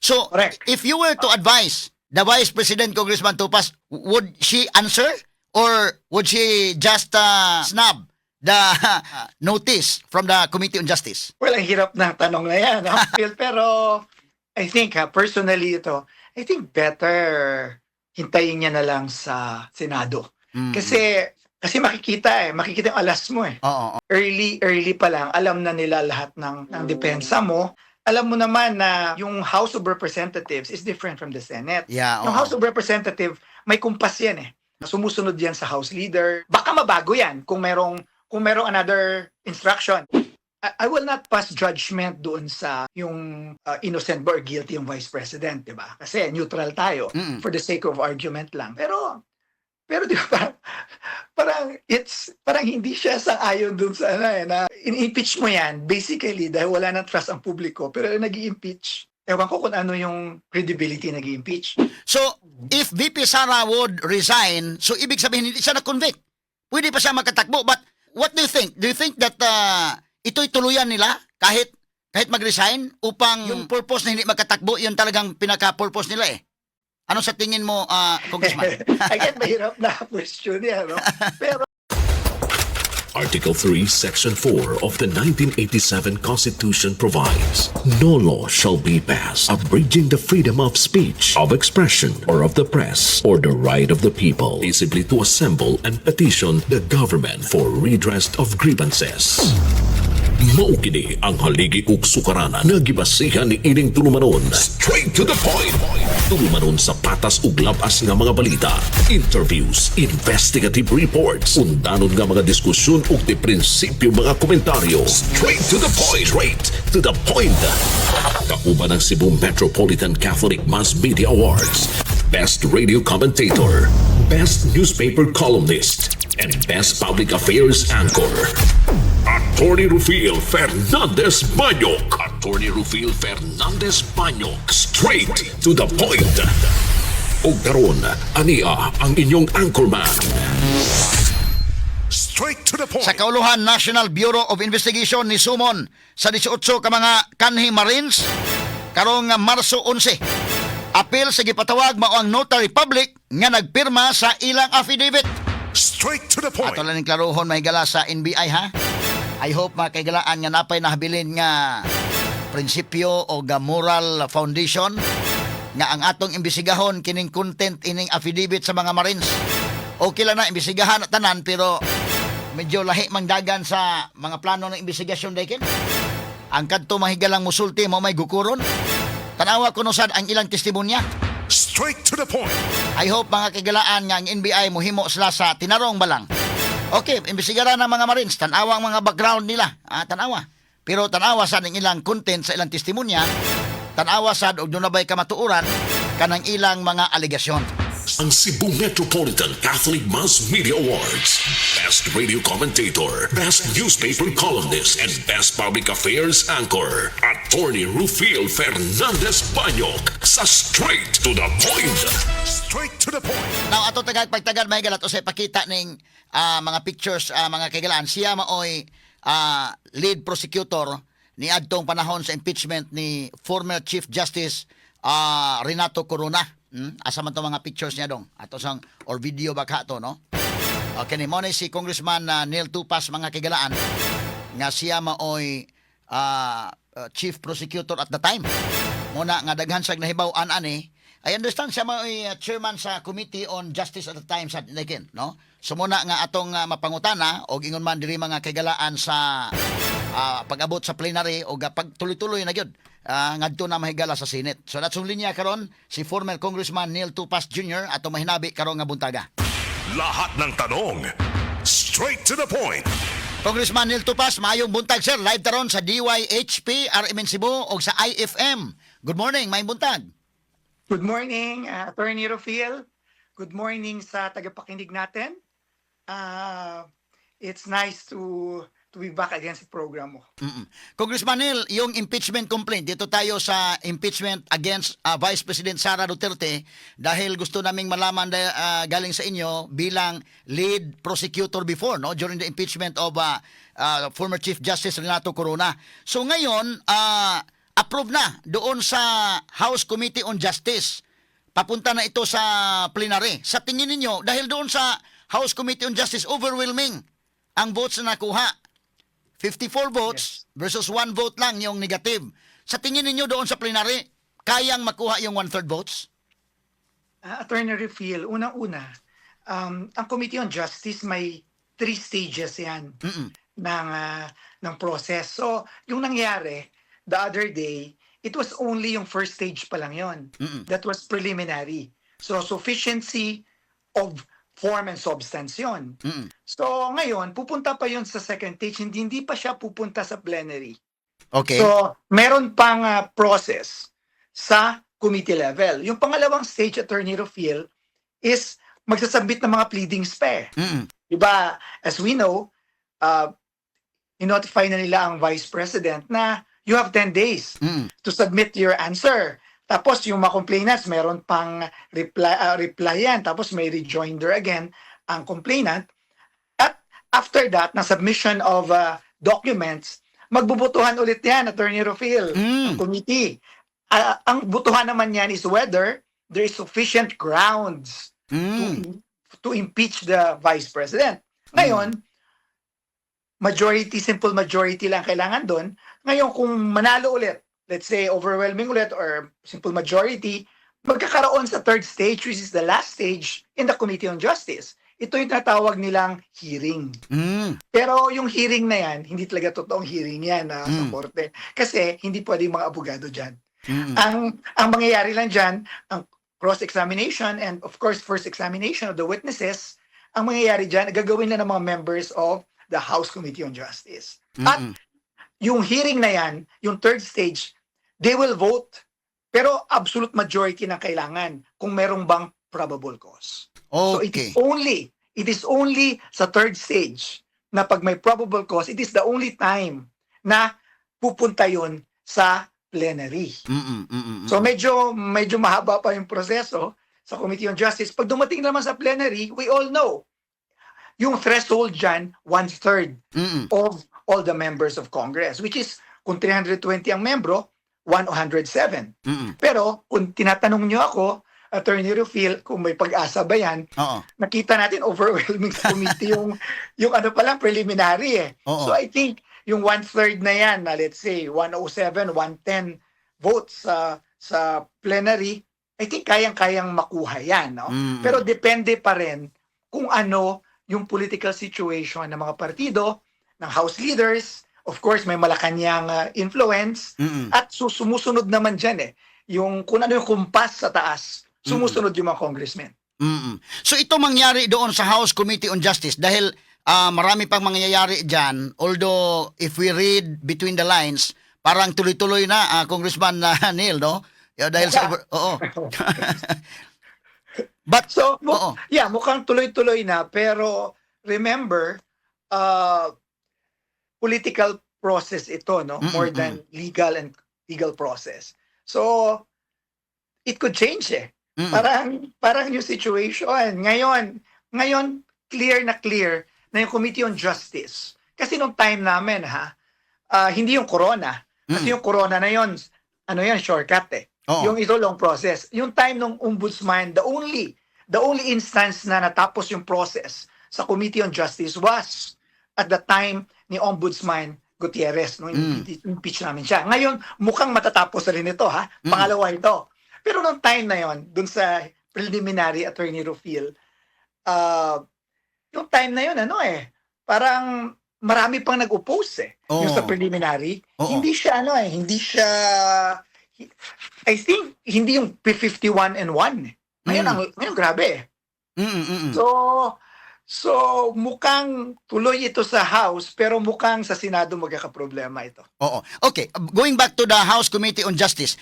So, Correct. if you were to advise the Vice President Congressman Tupas, would she answer or would she just snub the notice from the Committee on Justice? Well, ang hirap ng tanong na yan, no? Phil, pero I think, personally ito, I think better hintayin niya na lang sa Senado. Mm. Kasi makikita yung alas mo eh. Oo. Early pa lang, alam na nila lahat ng depensa mo. Alam mo naman na yung House of Representatives is different from the Senate. Yeah, Yung oo. House of Representatives, may kumpas yan eh. Sumusunod yan sa House Leader. Baka mabago yan kung merong another instruction. I will not pass judgment doon sa yung innocent ba or guilty yung Vice President, di ba? Kasi neutral tayo Mm-mm. for the sake of argument lang. Pero di ba, parang hindi siya sang-ayon dun sa na in-impeach mo yan basically dahil wala nang trust ang publiko, pero nag-i-impeach. Ewan ko kung ano yung credibility nag-i-impeach. So, if VP Sara would resign, so ibig sabihin hindi siya na-convict. Pwede pa siya magkatakbo. But what do you think? Do you think that ito'y tuluyan nila kahit mag-resign upang yung purpose na hindi magkatakbo, yun talagang pinaka-purpose nila eh? Ano sa tingin mo, Congressman? Again, mahirap na question yan, no? Pero Article 3, Section 4 of the 1987 Constitution provides, no law shall be passed abridging the freedom of speech, of expression, or of the press, or the right of the people peaceably to assemble and petition the government for redress of grievances. Maukini ang haligi ug sukaranan nga gibasihan ni ining tulumanon. Straight to the point. Tulumanon sa patas ug labas nga mga balita, interviews, investigative reports, undanon nga mga diskusyon ug di prinsipyo mga komentaryo. Straight to the point. Straight to the point. Kauban ang Cebu Metropolitan Catholic Mass Media Awards. Best Radio Commentator, Best Newspaper Columnist, and Best Public Affairs Anchor. Attorney Rufil Fernandez Banyok. Attorney Rufil Fernandez Banyok. Straight to the point. O karon, ania ang inyong anchorman. Straight to the point. Sa kauluhan, National Bureau of Investigation ni sumon sa 18 ka mga kanhi Marines karong Marso 11. Apil sa gipatawag mao ang notary public nga nagpirma sa ilang affidavit. Straight to the point. Ato lang ning klarohon may gala sa NBI ha. I hope makaigalaan nga napay nahabilin nga prinsipyo o moral foundation nga ang atong imbisigahon kining content ining affidavit sa mga Marines. Okay lang na imbisigahan at tanan pero medyo lahi mangdagan sa mga plano ng imbisigasyon daykin. Ang kadto mahigalang musulti mo may gukuron. Tanawa ko sad ang ilang testimonya. Straight to the point. I hope mga kagalaan nga ang NBI mohimo sila sa tinarong balang. Okay, imbisigaran ng mga Marines, tanawa ang mga background nila, tanawa. Pero tanawa sad ang ilang content sa ilang testimonya, tanawa sad og dunabay kamatuoran kanang ilang mga alegasyon. Ang Cebu Metropolitan Catholic Mass Media Awards. Best Radio Commentator, Best Newspaper Columnist, and Best Public Affairs Anchor. Attorney Rufil Fernandez Banyok sa Straight to the Point. Straight to the point. Now, ato pagtagad may galat o sa pakita ning mga pictures, mga kagalaan. Siya maoy lead prosecutor ni adtong panahon sa impeachment ni former Chief Justice Renato Corona. Asa man to mga pictures niya dong ato sang or video baka to no. Okay ni mo si Congressman Neil Tupas mga kagalaan nga siya maoy chief prosecutor at the time. Muna nga daghan sag nahibaw-an ani. I understand siya maoy chairman sa Committee on Justice at the time sa Lekin, no? So muna nga atong mapangutana og ingon man diri mga kagalaan sa pag-abot sa plenary o pag tuloy-tuloy na gyud ngadto na mahigala sa Senate. So that's yung linya karon si former Congressman Neil Tupas Jr. ato mahinabi karon nga buntaga. Lahat ng tanong, straight to the point. Congressman Neil Tupas, maayong buntag sir, live taron sa DYHP RMN Cebu o sa IFM. Good morning, maayong buntag. good morning, Attorney Rufil. Good morning sa tagapakinig natin. It's nice to be back again sa program mo. Congressman Neil, yung impeachment complaint, dito tayo sa impeachment against Vice President Sara Duterte dahil gusto naming malaman galing sa inyo bilang lead prosecutor before, no, during the impeachment of former Chief Justice Renato Corona. So ngayon, approve na doon sa House Committee on Justice. Papunta na ito sa plenary. Sa tingin ninyo, dahil doon sa House Committee on Justice, overwhelming ang votes na nakuha. 54 votes versus 1 vote lang yung negative. Sa tingin ninyo doon sa plenary, kayang makuha yung 1/3 votes? Attorney Refill, unang-una, ang Committee on Justice may 3 stages yan ng process. So, yung nangyari the other day, it was only yung first stage pa lang yon. That was preliminary. So, sufficiency of form and substance yun. So, ngayon, pupunta pa yun sa second stage, hindi pa siya pupunta sa plenary. Okay. So, meron pang process sa committee level. Yung pangalawang stage, Attorney Rufil, is magsasubmit ng mga pleadings pa eh. Diba, as we know, i-notify na nila ang Vice President na you have 10 days to submit your answer. Tapos yung mga complainants, meron pang replyan. Tapos may rejoinder again ang complainant. At after that, na submission of documents, magbubutuhan ulit yan, Attorney Rufil, ang committee. Ang butuhan naman yan is whether there is sufficient grounds to impeach the Vice President. Ngayon, simple majority lang kailangan doon. Ngayon, kung manalo ulit, let's say overwhelming ulit or simple majority, magkakaroon sa third stage, which is the last stage in the Committee on Justice. Ito yung tinatawag nilang hearing. Pero yung hearing na yan, hindi talaga totoong hearing yan sa korte. Kasi hindi pwede mga abogado dyan. Ang mangyayari lang dyan, ang cross-examination and of course first examination of the witnesses, ang mangyayari dyan, gagawin na ng mga members of the House Committee on Justice. At yung hearing na yan, yung third stage, they will vote. Pero absolute majority na kailangan kung merong bang probable cause. So it is only sa third stage na pag may probable cause, it is the only time na pupunta yun sa plenary. So medyo mahaba pa yung proseso sa Committee on Justice. Pag dumating naman sa plenary, we all know, yung threshold dyan, 1/3 of all the members of Congress, which is kung 320 ang membro, 107. Pero kung tinatanong nyo ako, Attorney Rufil, kung may pag-asa ba yan, nakita natin overwhelming sa committee yung ano pa lang, preliminary eh. So I think yung 1/3 na yan, na let's say 107, 110 votes sa plenary, I think kayang-kayang makuha yan. No? Pero depende pa rin kung ano yung political situation ng mga partido, ng House leaders, of course may Malacanang influence, at sumusunod naman dyan eh. Yung kung ano yung kumpas sa taas, sumusunod yung mga congressmen. So ito mangyari doon sa House Committee on Justice dahil marami pang mangyayari dyan, although if we read between the lines, parang tuloy-tuloy na Congressman Neil, no? Dahil sa But so mukhang tuloy-tuloy na, pero remember, political process ito, no? More than legal process. So it could change eh. Parang yung situation ngayon clear na yung Committee on Justice. Kasi nung time namin hindi yung corona. Kasi yung corona na yon, shortcut eh. Yung ito long process. Yung time nung ombudsman, the only instance na natapos yung process sa Committee on Justice was at the time ni Ombudsman Gutierrez, no, impeach namin siya. Ngayon, mukhang matatapos na rin ito, Pangalawa ito. Pero nung time na yon, dun sa preliminary, Attorney Rufil, yung time na yon, parang marami pang nag-oppose eh. Yung sa preliminary, hindi siya, I think, hindi yung 51 and 1. Ngayon grabe eh. So, mukhang tuloy ito sa House, pero mukhang sa Senado magkakaproblema ito. Okay, going back to the House Committee on Justice,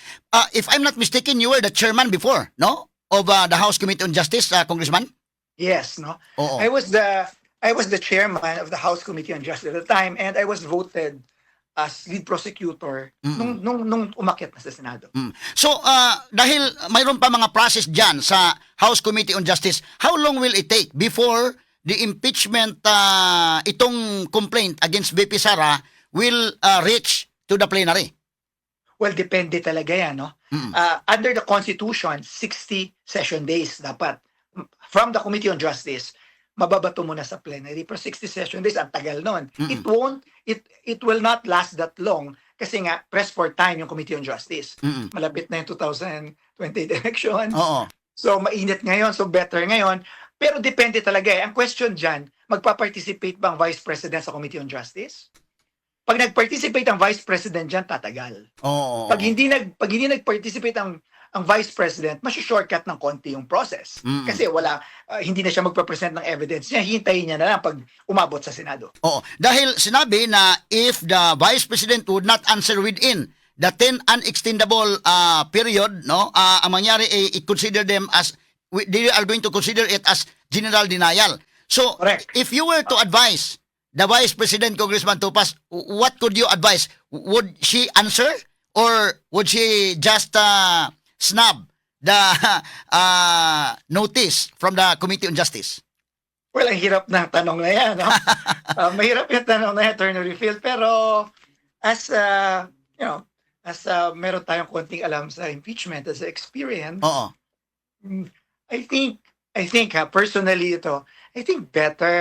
if I'm not mistaken, you were the chairman before, no? Of the House Committee on Justice, Congressman? Yes, no? I was the chairman of the House Committee on Justice at the time, and I was voted as lead prosecutor nung umakyat na sa Senado. So, dahil mayroon pa mga process dyan sa House Committee on Justice, how long will it take before the impeachment, itong complaint against VP Sara will reach to the plenary? Well, depende talaga yan, no? Mm. Under the Constitution, 60 session days dapat. From the Committee on Justice, mababato mo na sa plenary. Pero 60 session days, ang tagal nun. Mm-mm. It will not last that long kasi nga, press for time yung Committee on Justice. Mm-mm. Malapit na yung 2028 elections. Oo. So, mainit ngayon. So, better ngayon. Pero depende talaga eh. Ang question dyan, magpa-participate ba ang Vice President sa Committee on Justice? Pag nag-participate ang Vice President dyan, tatagal. Oo. Pag hindi nag-participate ang Vice President, shortcut ng konti yung process. Mm. Kasi hindi na siya magpa-present ng evidence niya, hintayin niya na lang pag umabot sa Senado. Oo. Dahil sinabi na if the Vice President would not answer within the 10 unextendable period, no, ang mangyari ay i-consider them as, they are going to consider it as general denial. So, Correct. if you were to advise the Vice President, Congressman Topas, what could you advise? Would she answer or would she just snub the notice from the Committee on Justice? Well, ang hirap ng tanong na yan. No? Mahirap yung tanong na yan, Attorney Refill. Pero as, meron tayong konting alam sa impeachment, as experience, Oo. I think personally I think better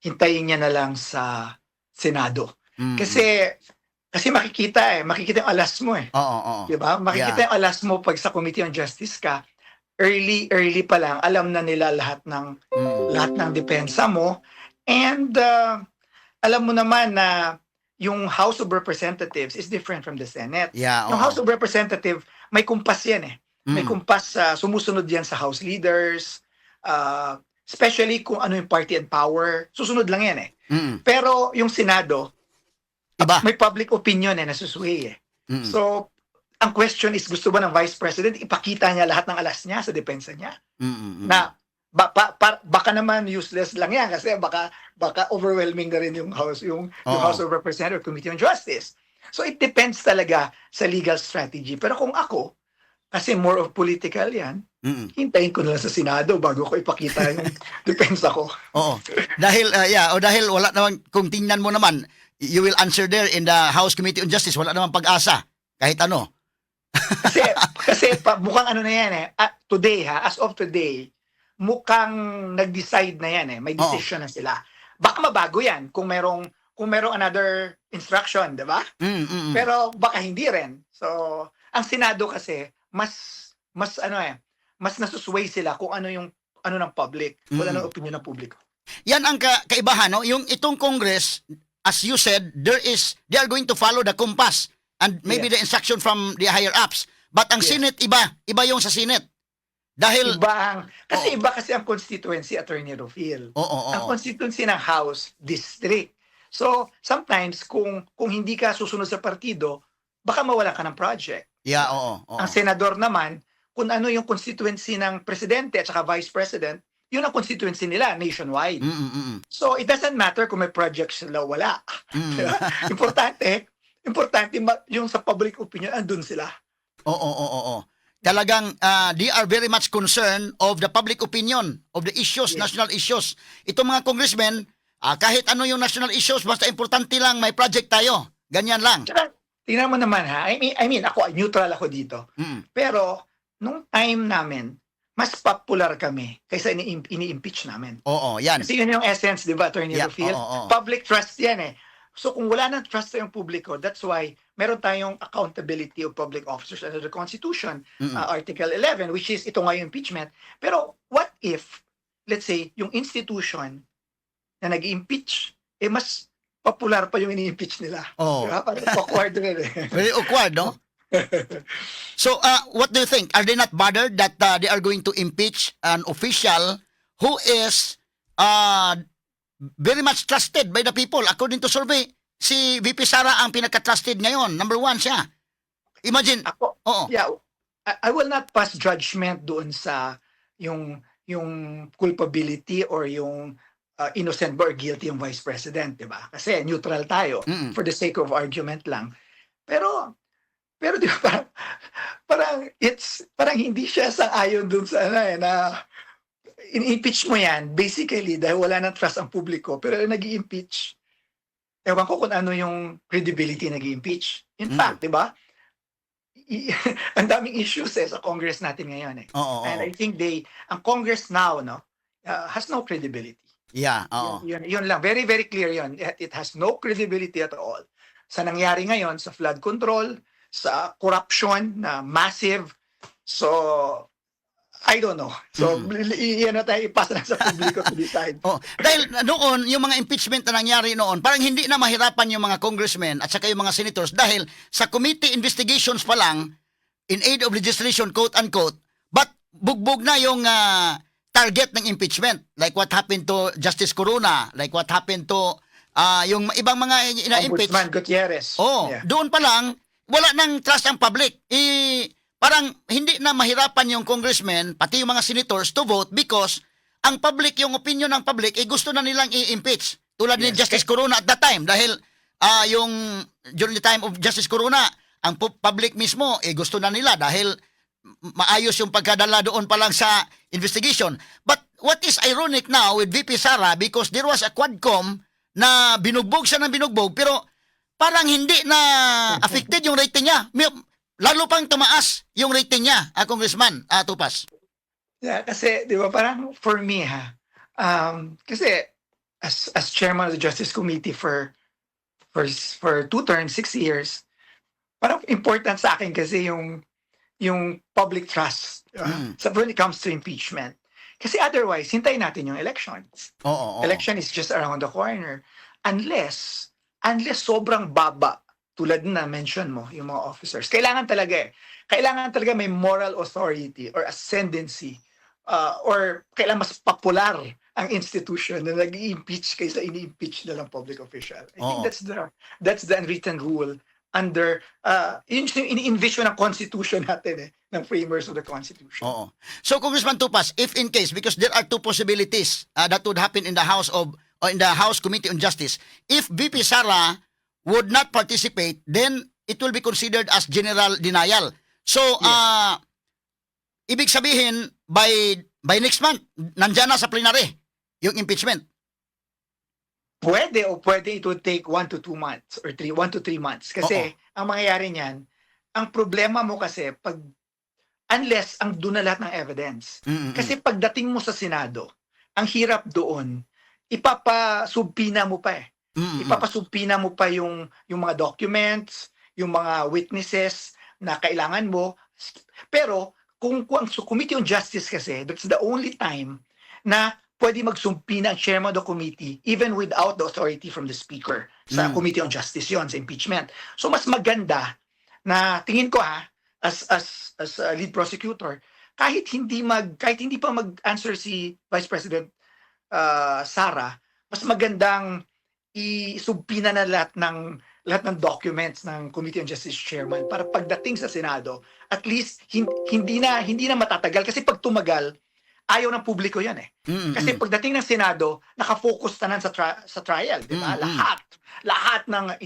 hintayin niya na lang sa Senado. Mm. Kasi makikita yung alas mo eh. Oo, oo. 'Di ba? Makikita yung alas mo pag sa Committee on Justice ka, early pa lang alam na nila lahat ng depensa mo, and alam mo naman na yung House of Representatives is different from the Senate. Yeah, Yung oo. House of Representatives may kumpas yan eh. May kumpas, sumusunod yan sa House leaders, especially kung ano yung party and power, susunod lang yan eh. Mm. Pero yung Senado, Iba. may public opinion eh, nasusway eh. Mm. So, ang question is, gusto ba ng Vice President ipakita niya lahat ng alas niya sa depensa niya? Mm. Na, baka naman useless lang yan kasi baka overwhelming na rin yung House House of Representatives Committee on Justice. So, it depends talaga sa legal strategy. Pero kung ako, kasi more of political yan, hintayin ko na lang sa Senado bago ko ipakita yung depensa ko. Oo. Dahil dahil wala naman, kung tingnan mo naman, you will answer there in the House Committee on Justice, wala naman pag-asa kahit ano. kasi mukhang ano na yan eh. As of today, mukhang nag-decide na yan eh. May decision na sila. Baka mabago yan kung merong another instruction, 'di ba? Pero baka hindi rin. So, ang Senado kasi mas nasusway sila kung ano ng public, kung ano ng opinion ng publiko. Yan ang kaibahan, no? Yung itong Congress, as you said, they are going to follow the compass and maybe the instruction from the higher ups. But ang Senate iba yung sa Senate. Dahil Iba kasi ang constituency, Attorney Rufil. Ang constituency ng House, district. So, sometimes kung hindi ka susunod sa partido, baka mawalan ka ng project. Yeah, oo. Ang senador naman, kung ano yung constituency ng presidente at saka vice president, yun ang constituency nila nationwide. So, it doesn't matter kung may projects sila o wala. Diba? Importante yung sa public opinion, andun sila. Oo. Talagang they are very much concerned of the public opinion, of the issues, national issues. Itong mga congressmen, kahit ano yung national issues, basta importante lang may project tayo. Ganyan lang. Tsaka, tingnan mo naman ha, I mean ako, neutral ako dito. Pero, nung time namin, mas popular kami kaysa ini-impeach namin. Oo, yan. Kasi yun yung essence, di ba, Attorney Rufil? Public trust yan eh. So kung wala nang trust sa yung publiko, that's why meron tayong accountability of public officers under the Constitution, Article 11, which is ito nga yung impeachment. Pero what if, let's say, yung institution na nag-impeach, mas popular pa yung ini-impeach nila. Oh. Diba? Parang awkward rin eh. Very awkward, no? So, what do you think? Are they not bothered that they are going to impeach an official who is very much trusted by the people? According to survey, si VP Sara ang pinaka-trusted ngayon. Number 1 siya. Imagine. I will not pass judgment doon sa yung culpability or yung innocent ba or guilty yung vice president, di ba? Kasi neutral tayo for the sake of argument lang. Pero di ba parang hindi siya sang-ayon dun sa na in-impeach mo yan basically dahil wala nang trust ang publiko, pero nag-i-impeach, ewan ko kung ano yung credibility nag-i-impeach. In fact, di ba? ang daming issues sa Congress natin ngayon eh. Oo, And oo. I think ang Congress now, no, has no credibility. Yeah, oo. Yun lang. Very, very clear yun. It has no credibility at all. Sa nangyari ngayon, sa flood control, sa corruption na massive. So, I don't know. So, yan na tayo, ipasa na sa publiko to decide. Oh, dahil noon, yung mga impeachment na nangyari noon, parang hindi na mahirapan yung mga congressmen at saka yung mga senators dahil sa committee investigations pa lang, in aid of legislation, quote-unquote, but bugbog na yung target ng impeachment. Like what happened to Justice Corona, like what happened to yung ibang mga ina-impeach. Ombudsman Gutierrez. Oh, Yeah. doon pa lang, wala nang trust ang public. Parang hindi na mahirapan yung congressmen, pati yung mga senators to vote because ang public, yung opinion ng public, gusto na nilang i-impeach. Tulad ni Yes. Justice Corona at that time. Dahil yung during the time of Justice Corona, ang public mismo, gusto na nila dahil maayos yung pagkadala doon pa lang sa investigation. But what is ironic now with VP Sara, because there was a Quadcom na binugbog siya ng binugbog, pero parang hindi na affected yung rating niya. Lalo pang tumaas yung rating niya, Congressman Tupas. Yeah, kasi, di ba, parang for me, kasi as chairman of the Justice Committee for 2 terms, 6 years, parang important sa akin kasi yung public trust when it comes to impeachment. Kasi otherwise, hintayin natin yung elections. Oo. Election is just around the corner. Unless sobrang baba, tulad na mention mo, yung mga officers. Kailangan talaga may moral authority or ascendancy or kailangan mas popular ang institution na nag-i-impeach kaysa ini-impeach na lang public official. I think that's the unwritten rule under yun yung ini-envision ng constitution natin ng framers of the constitution. Oo. So Congressman Tupas, if in case, because there are two possibilities that would happen in the House Committee on Justice, if VP Sara would not participate, then it will be considered as general denial. So, ibig sabihin, by next month, nandyan na sa plenary yung impeachment. Pwede it would take 1 to 2 months or 1 to 3 months. Kasi ang mangyayari niyan, ang problema mo kasi unless ang doon na lahat ng evidence. Kasi pagdating mo sa Senado, ang hirap doon, ipapasubpina mo pa ipapasubpina mo pa yung mga documents, yung mga witnesses na kailangan mo. Pero kung sa Committee on Justice kasi, that's the only time na pwede magsumpina ang chairman of the committee even without the authority from the speaker sa Committee on Justice yon sa impeachment. So mas maganda na tingin ko as a lead prosecutor, kahit hindi pa mag-answer si Vice President Sara, mas magandang isubpina na lahat ng documents ng Committee on Justice Chairman para pagdating sa Senado, at least hindi na matatagal kasi pag tumagal, ayaw ng publiko yan Kasi pagdating ng Senado, nakafocus tanan sa trial, di ba? Lahat ng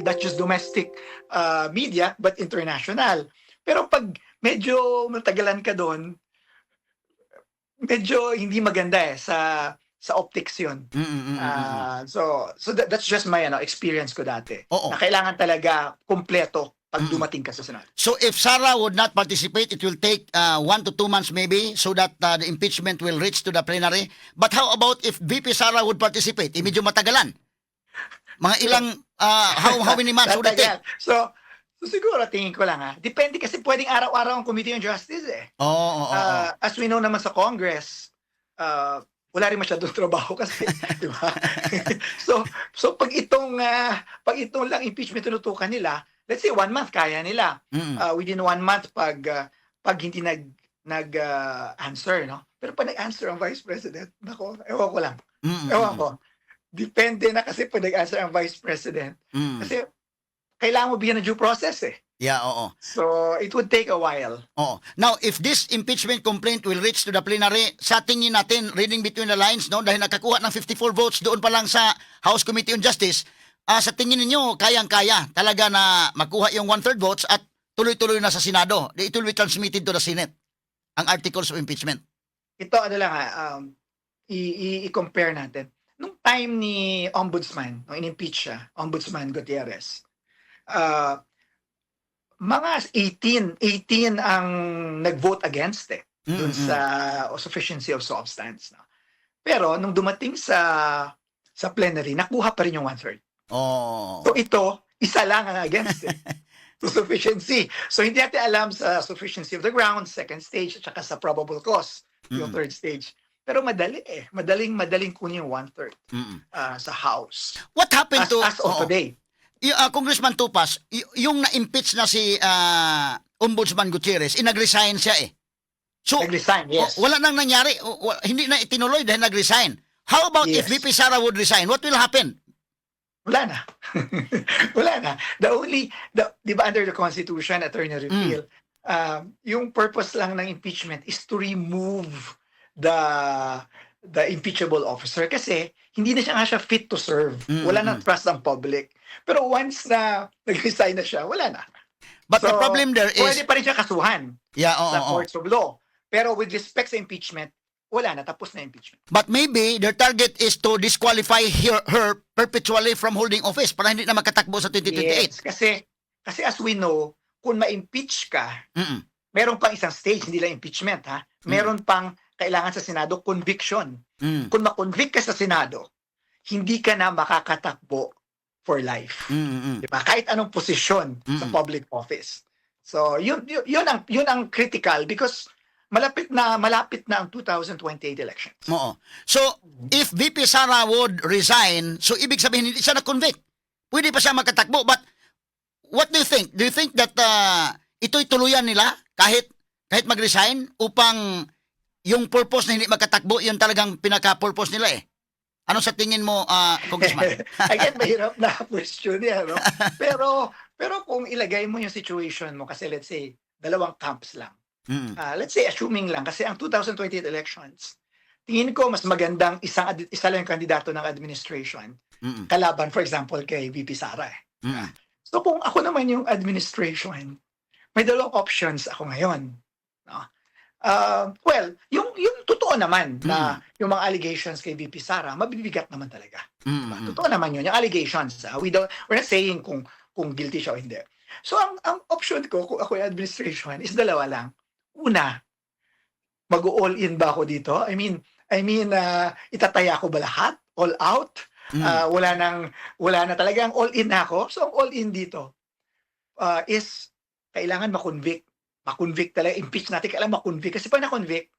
not just domestic media but international. Pero pag medyo matagalan ka doon, medyo hindi maganda sa optics yun. So that's just my experience ko dati. Na kailangan talaga kumpleto pag dumating ka sa Senado. So if Sara would not participate, it will take 1 to 2 months maybe so that the impeachment will reach to the plenary. But how about if VP Sara would participate? Medyo matagalan. Mga ilang, how many months would it take? So siguro tingin ko lang depende kasi pwedeng araw-araw ang Committee on Justice As we know naman sa Congress, wala rin masyadong trabaho kasi, di ba? so pag itong lang impeachment tinutukan nila, let's say 1 month kaya nila. Within 1 month pag hindi nag-answer, no? Pero pag nag-answer ang Vice President, nako, ewan ko lang. Ewan ko. Depende na kasi pag nag-answer ang Vice President. Kasi kailangan mo bigyan ng due process Yeah, oo. So, it would take a while. Oo. Now, if this impeachment complaint will reach to the plenary, sa tingin natin, reading between the lines, no, dahil nakakuha ng 54 votes doon pa lang sa House Committee on Justice, sa tingin ninyo, kayang-kaya talaga na makuha yung 1/3 votes at tuloy-tuloy na sa Senado. It will be transmitted to the Senate, ang articles of impeachment. Ito, i-compare natin. Nung time ni Ombudsman, nung in-impeach siya, Ombudsman Gutierrez, mga 18 ang nag-vote against dun Mm-mm. sa sufficiency of substance. No? Pero nung dumating sa plenary, nakuha pa rin yung one-third. Oh. So ito, isa lang ang against So sufficiency. So hindi natin alam sa sufficiency of the grounds, second stage, at saka sa probable cause, yung Mm. third stage. Pero madali Madaling kunin yung one-third Mm-mm. sa House. What happened to As of Oo. today. Congressman Tupas, yung na-impeach na si Ombudsman Gutierrez, nag-resign siya eh. So, Nag-resign, yes. wala nang nangyari. Hindi na itinuloy dahil nag-resign. How about if Yes. VP Sara would resign? What will happen? Wala na. Wala na. Di ba under the Constitution, Attorney Repeal, yung purpose lang ng impeachment is to remove the impeachable officer kasi hindi na siya fit to serve. Wala nang trust ng public. Pero once na nag-resign na siya, wala na. But the problem there is... Pwede pa rin siya kasuhan sa oo. courts of law. Pero with respect sa impeachment, wala na. Tapos na impeachment. But maybe their target is to disqualify her perpetually from holding office para hindi na makatakbo sa 2028. Yes, kasi as we know, kung ma-impeach ka, Mm-mm. meron pang isang stage, hindi lang impeachment ha. Meron pang kailangan sa Senado conviction. Mm. Kung ma-convict ka sa Senado, hindi ka na makakatakbo for life. Mm-mm. Diba? Kahit anong posisyon sa public office. So, yun ang critical because malapit na ang 2028 elections. Oo. So, if VP Sara would resign, so ibig sabihin hindi siya na-convict. Pwede pa siya makatakbo. But what do you think? Do you think that ito'y tuluyan nila kahit mag-resign upang yung purpose na hindi makatakbo, yun talagang pinaka-purpose nila eh? Ano sa tingin mo, Congressman? Again, mahirap na question yan. No? Pero kung ilagay mo yung situation mo, kasi let's say, dalawang camps lang. Mm. Let's say, assuming lang, kasi ang 2028 elections, tingin ko mas magandang isa lang yung kandidato ng administration Mm. kalaban, for example, kay VP Sara. Mm. So kung ako naman yung administration, may dalawang options ako ngayon. No? Well, yung totoo naman na yung mga allegations kay VP Sara, mabibigat naman talaga. Mm. Totoo naman yun, yung allegations. We're not saying kung guilty siya o hindi. So ang option ko, kung ako yung administration, is dalawa lang. Una, mag-all in ba ako dito? I mean, itataya ko ba lahat? All out? Wala na talagang all in na ako. So ang all in dito is kailangan makonvict. Makonvict talaga, impeach natin, kailangan makonvict. Kasi pag na-convict,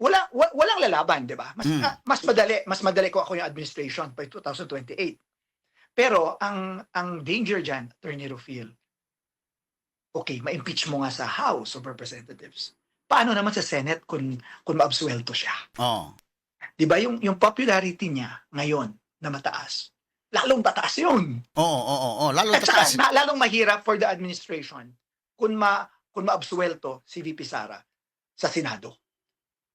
walang lalaban, di ba? Mas madali kung ako yung administration by 2028. Pero ang danger dyan, Attorney Rufil, okay, ma-impeach mo nga sa House of Representatives. Paano naman sa Senate kung maabsuelto siya? Oh. Di ba yung popularity niya ngayon na mataas, lalong mataas yun. Oo. Lalo At saka, tataas. lalong mahirap for the administration kung maabsuelto si VP Sara sa Senado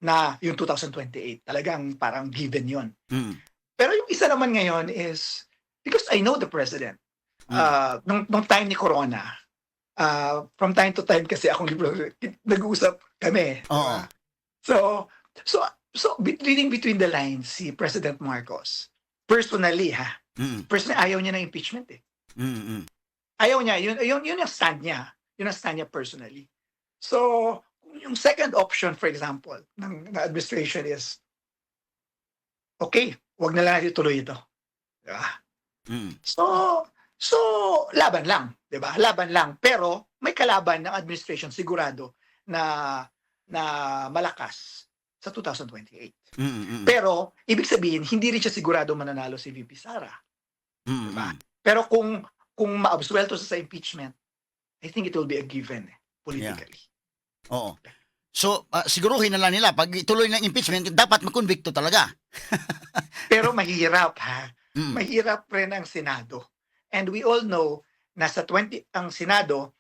na yung 2028. Talagang parang given yun. Mm. Pero yung isa naman ngayon is, because I know the President, nung time ni Corona, from time to time kasi akong nag-uusap kami. Oo. So reading between the lines, si President Marcos, personally ayaw niya ng impeachment eh. Mm. Ayaw niya, yun yung stand niya. Yun ang stand niya personally. So, yung second option, for example, ng administration is, okay, wag na lang ituloy ito. Diba? Mm. So, laban lang. Diba? Laban lang. Pero, may kalaban ng administration sigurado na malakas sa 2028. Pero, ibig sabihin, hindi rin siya sigurado mananalo si VP Sara. Diba? Pero kung maabsuelto sa impeachment, I think it will be a given politically. Oo. So, siguruhin na lang nila, pag ituloy ng impeachment, dapat makonvikto talaga. Pero mahirap ha. Mm. Mahirap rin ang Senado. And we all know na sa ang Senado,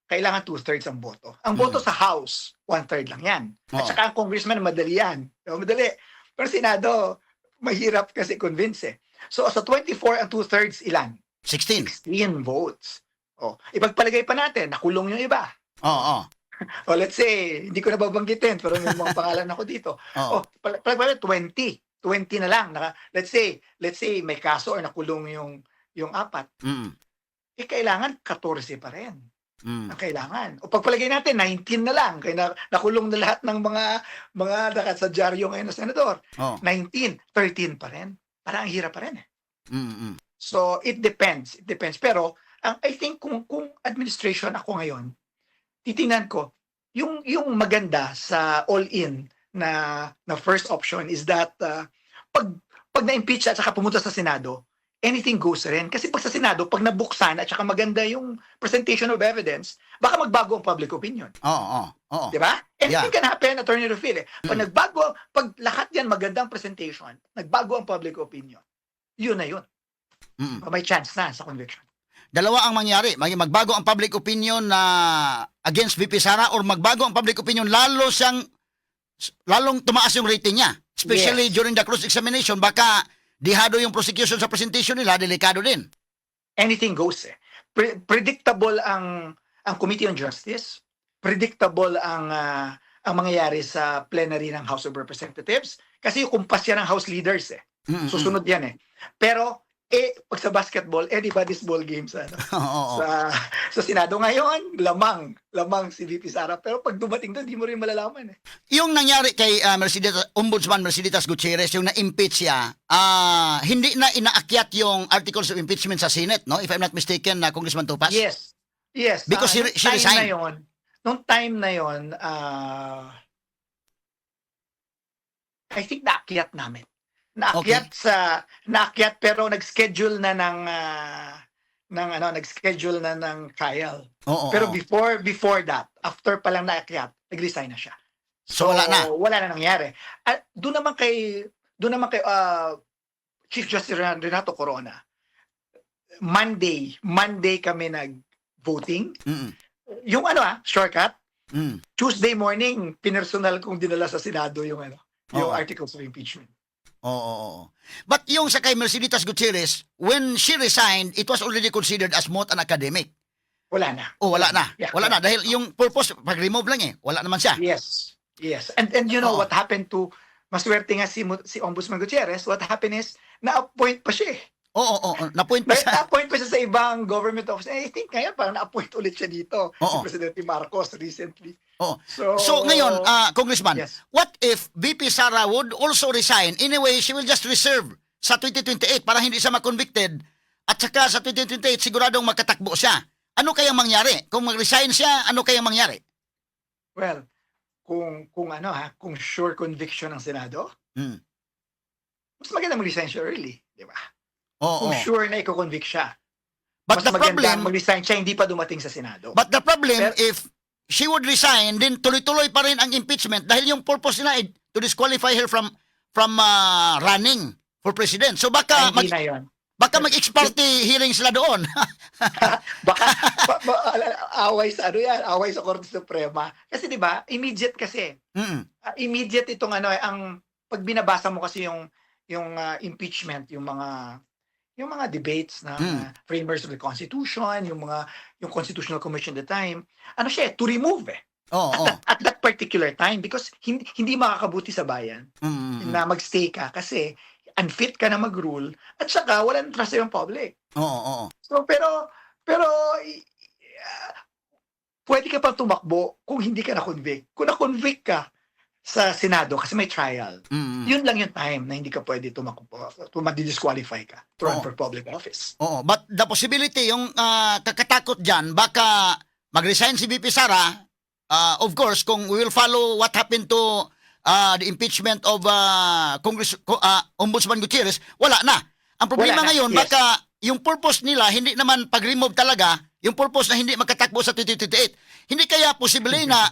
kailangan 2/3 ang boto. Ang boto sa House, 1/3 lang yan. At Oo. saka ang congressman, madali yan. Madali. Pero Senado, mahirap kasi convince eh. So sa 24 ang 2/3 ilan? 16. 16 votes. Ipagpalagay pa natin, nakulong yung iba. Oo. Let's say, hindi ko na babanggitin, pero may mga pangalan ako dito. Oo. Palagay 20 na lang. Let's say may kaso or nakulong yung 4. Mm. Kailangan 14 pa rin. ang kailangan. O pagpalagay natin 19 na lang kaya nakulong na lahat ng mga nakasadyaryo ngayon na senador. Oh. 19, 13 pa rin. Parang ang hirap pa rin. Mm. So it depends. It depends. Pero I think kung administration ako ngayon, titingnan ko yung maganda sa all-in na first option is that pag na-impeach at saka pumunta sa Senado, anything goes rin. Kasi pag sa Senado, pag nabuksan at saka maganda yung presentation of evidence, baka magbago ang public opinion. Oo. Di ba? Anything Yeah. can happen, Attorney Rufil. Pag pag lahat yan magandang presentation, nagbago ang public opinion, yun na yun. May chance na sa conviction. Dalawa ang mangyari. Magbago ang public opinion na against VP Sara or magbago ang public opinion lalong tumaas yung rating niya. Especially Yes. during the cross-examination. Baka dihado yung prosecution sa presentation nila, delikado din. Anything goes. Predictable ang Committee on Justice. Predictable ang mangyayari sa plenary ng House of Representatives. Kasi yung kumpas yan ng House leaders. Susunod yan. Pero pag sa basketball, anybody's ball game sa sa Senado ngayon, lamang si VP Sara. Pero pag dumating doon, di mo rin malalaman. Yung nangyari kay Ombudsman Mercedes Gutierrez, yung na-impeach siya, hindi na inaakyat yung articles of impeachment sa Senate, no? If I'm not mistaken, Congressman Topas? Yes. Because she resigned. Nung time na yon, I think naakyat namin. Naakyat pero nag-schedule na nag-schedule na ng trial. Pero before that, after pa lang naakyat, nag-resign na siya. So wala na. Wala na nangyari. At doon naman kay Chief Justice Renato Corona. Monday kami nag-voting. Yung shortcut. Tuesday morning, pinersonal kong dinala sa Senado yung articles of impeachment. Oo. But yung sa kay Mercedes Gutierrez, when she resigned, it was already considered as moot an academic. Wala na. Wala na. Yeah. Wala na. Dahil yung purpose, pag-remove lang wala naman siya. Yes. And you know what happened to, maswerte nga si Ombudsman Gutierrez, what happened is, na-appoint pa siya. Na-point pa siya. Na-appoint pa siya sa ibang government office. I think ngayon parang na-appoint ulit siya dito. Si Presidente Marcos recently. So ngayon, Congressman, Yes. what if VP Sara would also resign? Anyway, she will just reserve sa 2028 para hindi siya ma-convicted at saka sa 2028 siguradong magkatakbo siya. Ano kayang mangyari? Kung mag-resign siya, ano kayang mangyari? Well, kung sure conviction ng Senado, mas maganda mag-resign siya early, di ba? Kung sure na i-convict siya. But mas the problem, mag-resign siya hindi pa dumating sa Senado. but the problem, if she would resign, then tuloy-tuloy pa rin ang impeachment dahil yung purpose nila ay to disqualify her from running for president. So baka hindi na yun. baka mag-ex-parte hearing sila doon. Baka away sa away sa Korte Suprema. Kasi 'di ba, immediate kasi. Immediate itong ang pag binabasa mo kasi yung impeachment, yung mga debates na framers of the Constitution, yung Constitutional Commission at the time, siya to remove at that particular time because hindi makakabuti sa bayan na magstay ka kasi unfit ka na mag-rule at saka walang trust yung public. So pero pwede ka pang tumakbo kung hindi ka na-convict. Kung na-convict ka sa Senado kasi may trial, yun lang yung time na hindi ka pwede tumakbo, madi-disqualify ka to run for public office. But the possibility, yung kakatakot dyan, baka mag-resign si VP Sara, of course, kung we will follow what happened to the impeachment of Ombudsman Gutierrez, wala na. Ang problema ngayon, baka yung purpose nila, hindi naman pag-remove talaga, yung purpose na hindi magkatakbo sa 2028. Hindi kaya posible na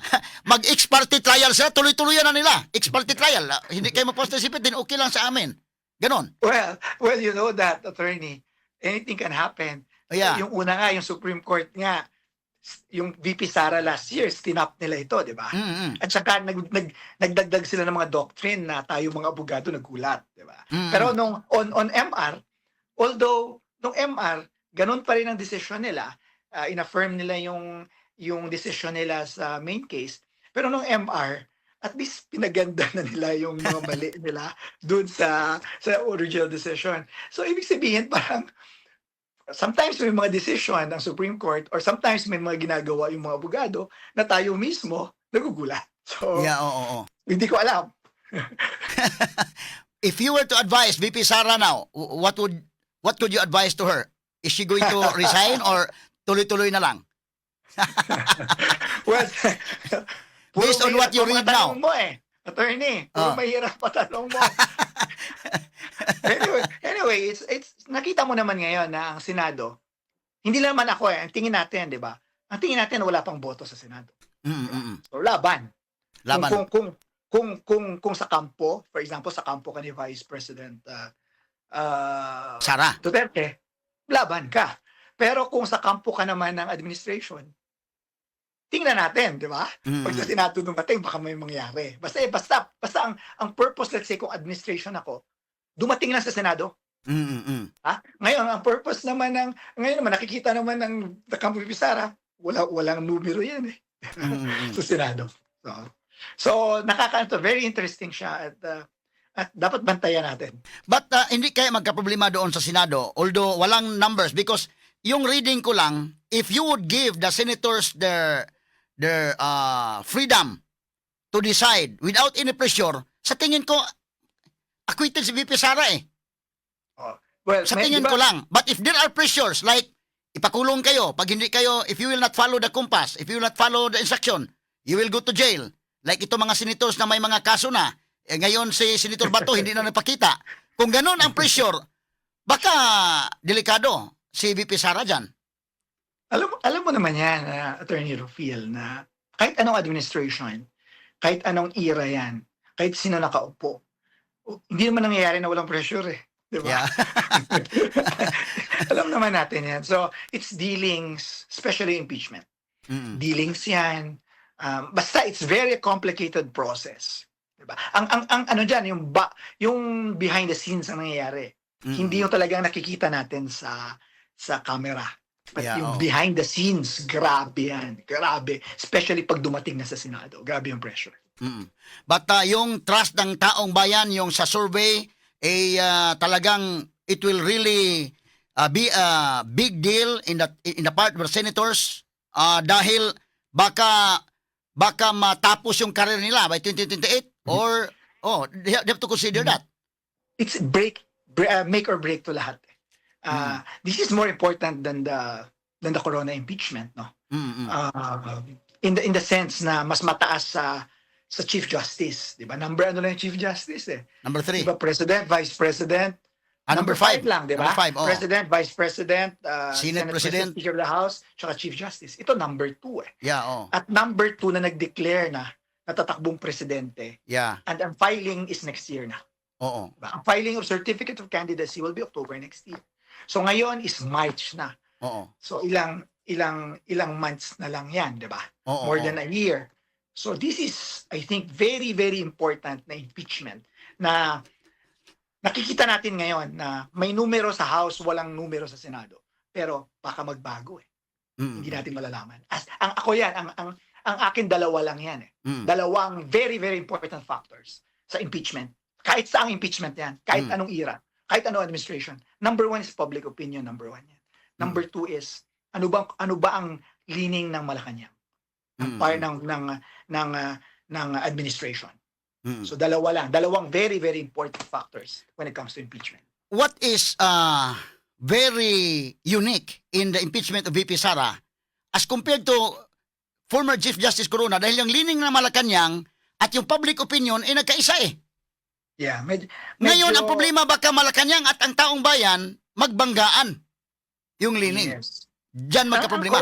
mag-ex parte trial sila, tuloy-tuloy na nila. Ex parte trial, hindi kayo mapostasipit, din okay lang sa amin. Ganon. Well, you know that, attorney, anything can happen. Yeah. Yung una nga, yung Supreme Court nga, yung VP Sara last year, stinap nila ito, di ba? At saka nagdagdag sila ng mga doctrine na tayo mga abogado nagulat, di ba? Pero on MR, although nung MR, ganun pa rin ang desisyon nila, inaffirm nila yung desisyon nila sa main case, pero nung MR, at least pinaganda na nila yung mga mali nila dun sa original decision. So ibig sabihin parang sometimes may mga decision ng Supreme Court or sometimes may mga ginagawa yung mga abogado na tayo mismo nagugulat. So, Yeah, oo. hindi ko alam. If you were to advise VP Sara now, what could you advise to her? Is she going to resign or tuloy-tuloy na lang? Well, Based on what you read now. Mo eh. Attorney, puro mahirap pa tanong mo. anyway, it's nakita mo naman ngayon na ang Senado, hindi lang naman ako ang tingin natin, 'di ba? Ang tingin natin wala pang boto sa Senado. So laban. Laban. Kung sa kampo, for example, sa kampo ka ni Vice President Sara. Duterte, laban ka. Pero kung sa kampo ka naman ng administration, tingnan natin, di ba? Pag sa Senado dumating, baka may mangyari. Basta ang purpose, let's say, kung administration ako, dumating lang sa Senado. Ha? Ngayon, ang purpose naman ngayon naman, nakikita naman ng kampo ni Sara, walang numero yan eh. Sa Senado. So very interesting siya at dapat bantayan natin. But hindi kaya magkaproblema doon sa Senado, although walang numbers, because yung reading ko lang, if you would give the senators their freedom to decide without any pressure, sa tingin ko, acquitted si VP Sara eh. Well, Sa tingin ko lang. But if there are pressures, like, ipakulong kayo, pag hindi kayo, if you will not follow the compass, if you will not follow the instruction, you will go to jail. Like ito mga senators na may mga kaso na, ngayon si Senator Bato hindi na napakita. Kung ganun ang pressure, baka delikado si VP Sara dyan. Alam mo naman yan, Attorney Rufil, na kahit anong administration, kahit anong era yan, kahit sino nakaupo, hindi naman nangyayari na walang pressure eh. Diba? Yeah. Alam naman natin yan. So, it's dealings, especially impeachment. Dealings yan. Basta it's very complicated process. Diba? Ang ano diyan, yung behind the scenes ang nangyayari. Hindi yung talagang nakikita natin sa camera. But yung behind the scenes, grabe yan. Grabe. Especially pag dumating na sa Senado. Grabe yung pressure. But yung trust ng taong bayan, yung sa survey, talagang it will really be a big deal in the part of the senators dahil baka matapos yung career nila by 2028 or they have to consider that. It's make or break to lahat. This is more important than the corona impeachment, no? In the sense na mas mataas sa Chief Justice, 'di ba? Number ano lang yung Chief Justice eh. Number 3. 'Di ba President, Vice President? Number 5 lang, 'di ba? President, Vice President, Senate President, Speaker of the House, tsaka Chief Justice. Ito number 2 eh. Yeah, At number 2 na nag-declare na natatakbong presidente. Yeah. And ang filing is next year na. Oo. Diba? Ang filing of Certificate of Candidacy will be October next year. So ngayon is March na. Oo. So ilang months na lang 'yan, 'di ba? Oo. More than a year. So this is, I think, very, very important na impeachment na nakikita natin ngayon na may numero sa House, walang numero sa Senado. Pero baka magbago eh. Hindi natin malalaman. Ang akin dalawa lang yan eh. Dalawang very, very important factors sa impeachment. Kahit saang impeachment yan, kahit anong era, kahit anong administration. Number 1 is public opinion, number 1 yan. Number 2 is, ano ba ang leaning ng Malacanang? ng administration. So dalawang very, very important factors when it comes to impeachment. What is very unique in the impeachment of VP Sara as compared to former Chief Justice Corona dahil yung leaning ng Malacanang at yung public opinion ay nagkaisa eh. Yeah, Ngayon ang problema baka Malacanang at ang taong bayan magbanggaan yung leaning. Yes. Diyan magkaproblema.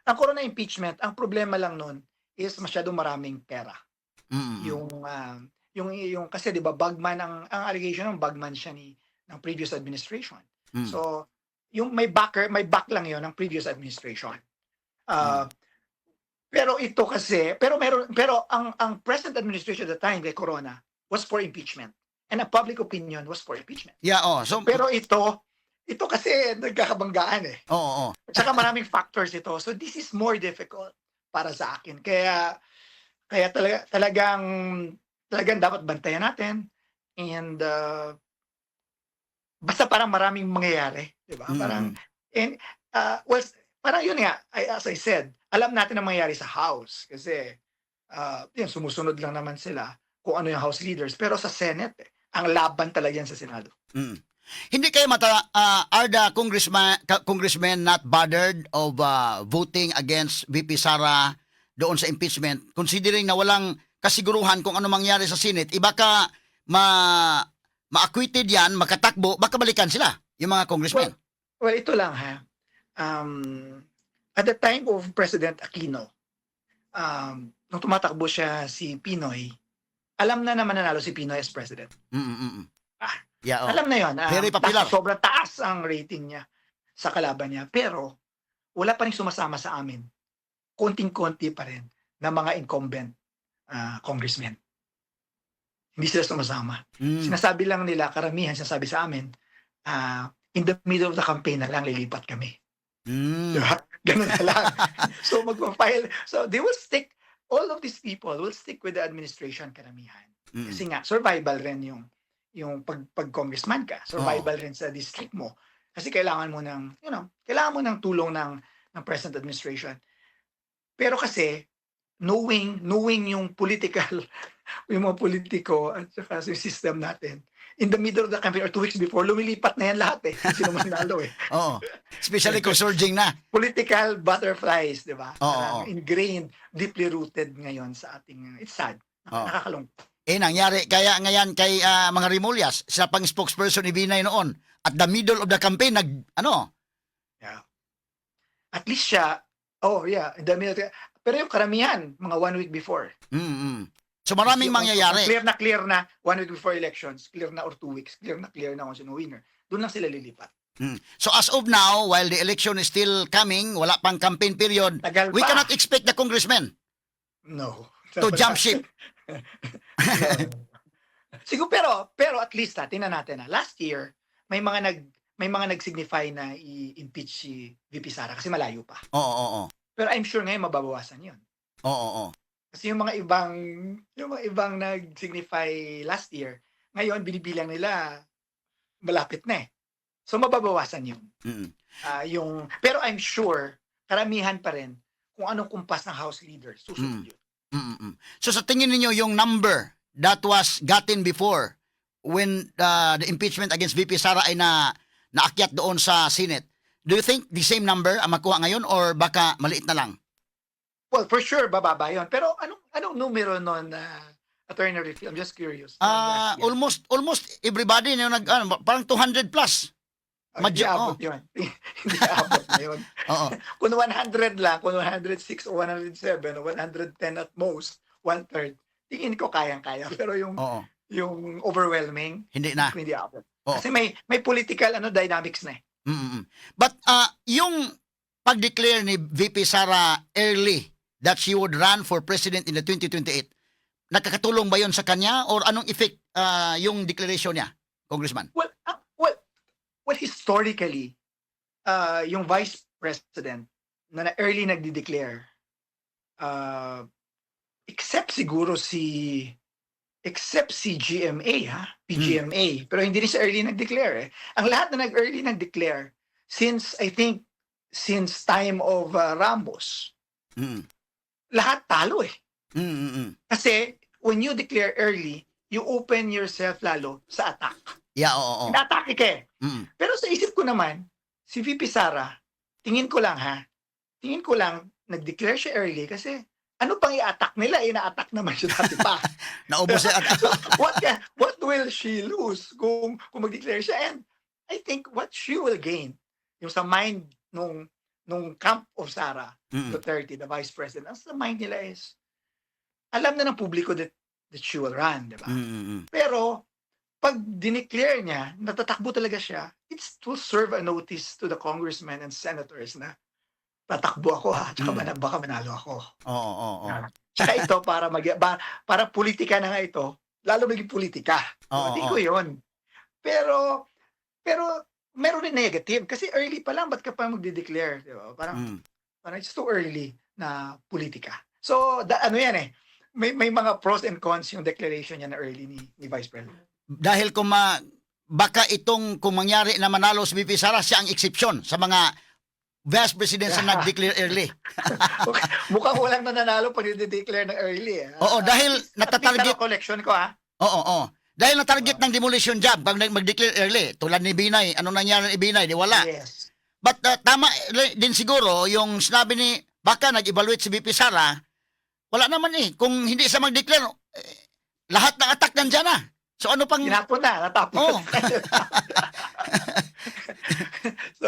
Ang corona impeachment, ang problema lang nun is masyadong maraming pera. Yung kasi 'di ba bagman ang allegation ng bagman siya ng previous administration. So yung may back lang 'yon ng previous administration. Pero ito kasi pero ang present administration at the time kay Corona was for impeachment and ang public opinion was for impeachment. Yeah, so Pero ito kasi nagkakabanggaan eh. Oo. At saka maraming factors ito. So this is more difficult para sa akin. Kaya talagang dapat bantayan natin. And basta parang maraming mangyayari, 'di ba? Parang And, well, parang yun nga, as I said, alam natin ang mangyayari sa House kasi, yun, sumusunod lang naman sila kung ano yung House leaders. Pero sa Senate, ang laban talaga yan sa Senado. Mm. Hindi kayo are the congressmen not bothered of voting against VP Sara doon sa impeachment, considering na walang kasiguruhan kung ano mangyari sa Senate, iba ka ma-acquitted yan, makatakbo, baka balikan sila, yung mga congressmen. Well, ito lang ha. At the time of President Aquino, nung tumatakbo siya si Pinoy, alam na naman nanalo si Pinoy as president. Yeah, oh. Alam na yun. Very popular. Sobrang taas ang rating niya sa kalaban niya. Pero, wala pa rin sumasama sa amin. Konting-konti pa rin na mga incumbent congressmen. Hindi sila sumasama. Sinasabi lang nila, karamihan sinasabi sa amin, in the middle of the campaign na lang lilipat kami. Diba? Ganun na lang. So, magpa-file. So, they will stick, all of these people will stick with the administration karamihan. Kasi nga, survival rin yung pag-congressman ka. Survival rin sa district mo. Kasi kailangan mo ng, kailangan mo ng tulong ng present administration. Pero kasi, knowing yung political, yung mga politiko at saka yung system natin, in the middle of the campaign or 2 weeks before, lumilipat na yan lahat Sino man nalo Oo. Especially kung surging na. Political butterflies, di ba? Oo. Ingrained, deeply rooted ngayon sa ating, it's sad. Nakakalungkot. Nangyari kaya ngayon kay mga Remulyas, siya pang spokesperson ni Binay noon. At the middle of the campaign, Yeah. At least siya, in the middle. Pero yung karamihan, mga 1 week before. So maraming mangyayari. Clear na 1 week before elections, clear na or 2 weeks, clear na kung sino winner. Doon lang sila lilipat. So as of now, while the election is still coming, wala pang campaign period, Tagal we pa. cannot expect the congressmen No. to jump ship. Siguro pero at least tingnan natin last year may mga nag-signify na i-impeach si VP Sara kasi malayo pa. Oo. Pero I'm sure ngayon mababawasan 'yon. Oo. Kasi yung mga ibang nag-signify last year, ngayon binibilang nila malapit na So mababawasan 'yun. Pero I'm sure karamihan pa rin kung anong kumpas ng House leaders susunod 'yun. So sa tingin niyo yung number that was gotten before when the impeachment against VP Sara ay naakyat doon sa Senate, do you think the same number ang makuha ngayon or baka maliit na lang? Well, for sure bababa 'yon. Pero anong numero noon Attorney Riffy? I'm just curious. Almost everybody na parang 200 plus. Hindi abot yun. Hindi abot na yun. Kung 100 lang, kung 106 o 107 o 110 at most, 1/3, tingin ko kayang-kaya. Pero yung overwhelming, hindi na. Hindi abot. Kasi may political dynamics na But yung pag-declare ni VP Sara early that she would run for president in the 2028, nakakatulong ba yon sa kanya or anong effect yung declaration niya, Congressman? Well, historically, yung vice president na early nagde-declare, except si GMA, PGMA, pero hindi rin siya early nag-declare Ang lahat na early nag-declare, since time of Ramos, lahat talo Kasi, when you declare early, you open yourself lalo sa attack. Yeah, oo. Inatake ka Pero sa isip ko naman, si VP Sara, tingin ko lang nag-declare siya early kasi ano pang i-attack nila? Ina-attack naman siya dati pa. Naubos siya. So, what will she lose kung mag-declare siya? And I think what she will gain, yung sa mind nung camp of Sara, Duterte, the vice president, ang sa mind nila is, alam na ng publiko that she will run, di ba? Pero, pag dineclare niya, natatakbo talaga siya, it will serve a notice to the congressmen and senators na tatakbo ako tsaka baka manalo ako. Oo. Tsaka ito, para politika na nga ito, lalo maging politika. Hindi ko yun. Pero, meron din negative. Kasi early pa lang, ba't ka pa magde-declare? Diba? Parang it's too early na politika. So, yan may mga pros and cons yung declaration niya na early ni Vice President. Dahil kung baka itong kung mangyari na manalo si VP Sara, siya ang eksepsyon sa mga vice presidents na nag-declare early. Okay. Mukhang walang nananalo pag i-declare ng early. Oo, dahil natatarget. Collection ko Oo. Dahil na-target ng demolition job pag mag-declare early. Tulad ni Binay. Ano nangyari ni Binay? Di wala. Yes. But tama din siguro yung sinabi ni, baka nag-evaluate si VP Sara, wala naman Kung hindi siya mag-declare, lahat ng attack nandyan na. So ano pang... Tinapon na. Natapos. Oo. So,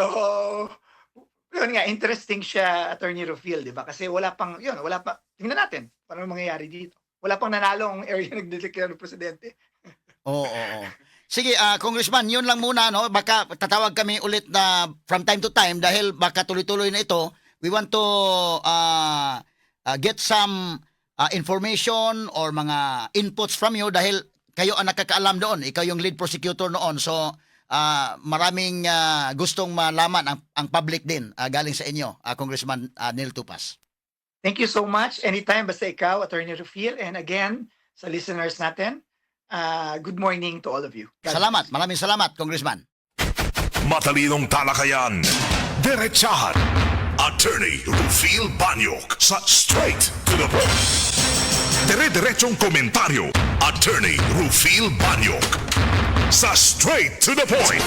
yun nga, interesting siya, Attorney Rufil, di ba? Kasi wala pang, tingnan natin, paano mangyayari dito. Wala pang nanalong area nag-declare ng presidente. Oo. Sige, Congressman, yun lang muna, no? Baka tatawag kami ulit na from time to time dahil baka tuloy-tuloy na ito. We want to get some information or mga inputs from you dahil kayo ang nakakaalam doon. Ikaw yung lead prosecutor noon. So, maraming gustong malaman ang public din galing sa inyo, Congressman Neil Tupas. Thank you so much. Anytime, basta ikaw, Attorney Rufil. And again, sa listeners natin, good morning to all of you. God Salamat. bless. Maraming salamat, Congressman. Matalinong talakayan, diretsahan. Attorney Rufil Banyok sa Straight to the Point. Dire-diretsong komentaryo, Attorney Rufil Banyok sa Straight to the Point.